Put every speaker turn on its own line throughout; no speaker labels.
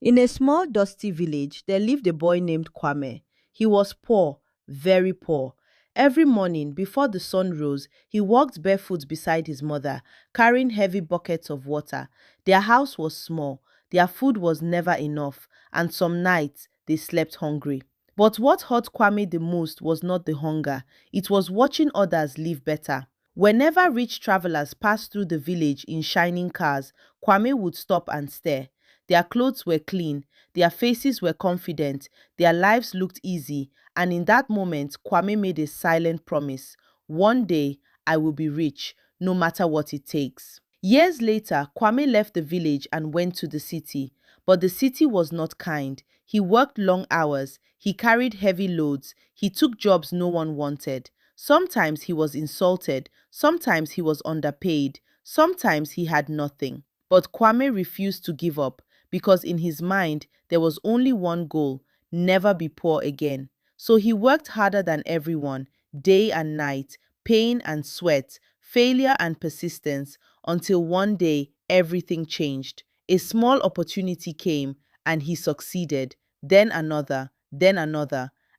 In a small, dusty village, there lived a boy named Kwame. He was poor, very poor. Every morning, before the sun rose, he walked barefoot beside his mother, carrying heavy buckets of water. Their house was small, their food was never enough, and some nights they slept hungry. But what hurt Kwame the most was not the hunger, it was watching others live better. Whenever rich travelers passed through the village in shining cars, Kwame would stop and stare. Their clothes were clean, their faces were confident, their lives looked easy, and in that moment, Kwame made a silent promise. One day, I will be rich, no matter what it takes. Years later, Kwame left the village and went to the city. But the city was not kind. He worked long hours, he carried heavy loads, he took jobs no one wanted. Sometimes he was insulted, sometimes he was underpaid, sometimes he had nothing. But Kwame refused to give up because in his mind there was only one goal: never be poor again. So he worked harder than everyone, day and night, pain and sweat, failure and persistence, until one day everything changed. A small opportunity came and he succeeded, then another,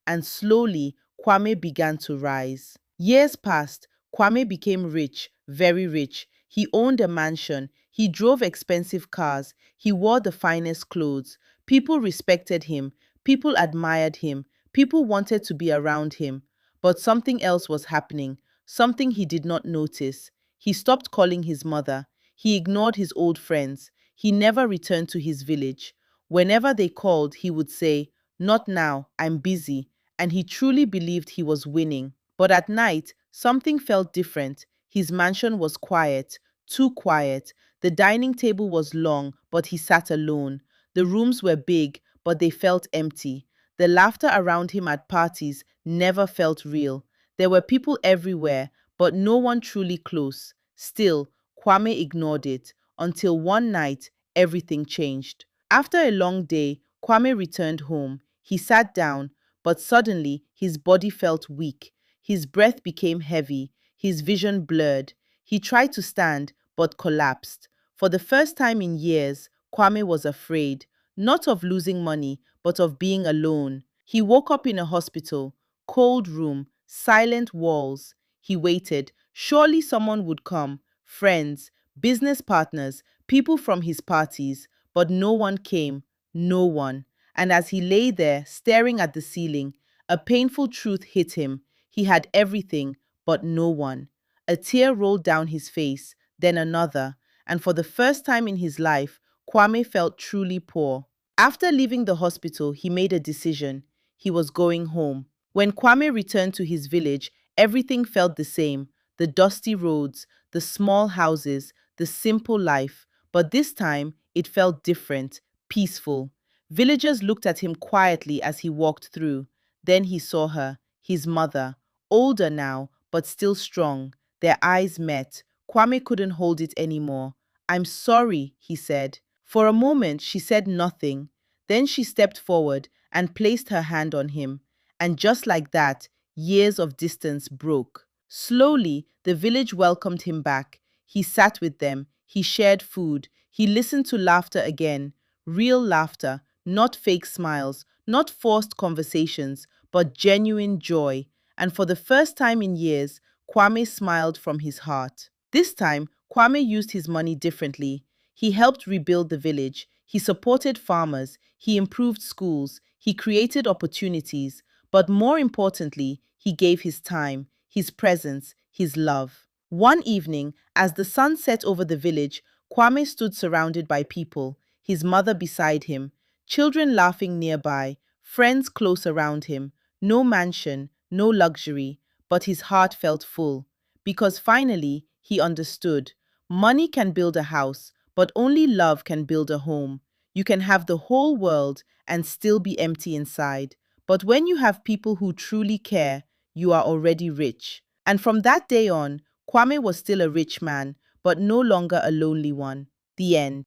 and slowly Kwame began to rise. Years passed, Kwame became rich, very rich. He owned a mansion, he drove expensive cars, he wore the finest clothes. People respected him, people admired him, people wanted to be around him. But something else was happening, something he did not notice. He stopped calling his mother. He ignored his old friends. He never returned to his village. Whenever they called, he would say, "Not now, I'm busy." And he truly believed he was winning. But at night, something felt different. His mansion was quiet, too quiet. The dining table was long, but he sat alone. The rooms were big, but they felt empty. The laughter around him at parties never felt real. There were people everywhere, but no one truly close. Still, Kwame ignored it until one night everything changed. After a long day, Kwame returned home. He sat down, but suddenly his body felt weak. His breath became heavy, his vision blurred. He tried to stand, but collapsed. For the first time in years, Kwame was afraid, not of losing money, but of being alone. He woke up in a hospital, cold room, silent walls. He waited. Surely someone would come, friends, business partners, people from his parties, but no one came, no one. And as he lay there, staring at the ceiling, a painful truth hit him. He had everything, but no one. A tear rolled down his face, then another, and for the first time in his life, Kwame felt truly poor. After leaving the hospital, he made a decision. He was going home. When Kwame returned to his village, everything felt the same: the dusty roads, the small houses, the simple life. But this time, it felt different, peaceful. Villagers looked at him quietly as he walked through. Then he saw her, his mother, older now, but still strong. Their eyes met. Kwame couldn't hold it anymore. "I'm sorry," he said. For a moment, she said nothing. Then she stepped forward and placed her hand on him. And just like that, years of distance broke. Slowly, the village welcomed him back. He sat with them, he shared food, he listened to laughter again. Real laughter, not fake smiles, not forced conversations, but genuine joy. And for the first time in years, Kwame smiled from his heart. This time, Kwame used his money differently. He helped rebuild the village, he supported farmers, he improved schools, he created opportunities, but more importantly, he gave his time, his presence, his love. One evening, as the sun set over the village, Kwame stood surrounded by people, his mother beside him, children laughing nearby, friends close around him. No mansion, no luxury, but his heart felt full. Because finally, he understood. Money can build a house, but only love can build a home. You can have the whole world and still be empty inside. But when you have people who truly care, you are already rich. And from that day on, Kwame was still a rich man, but no longer a lonely one. The end.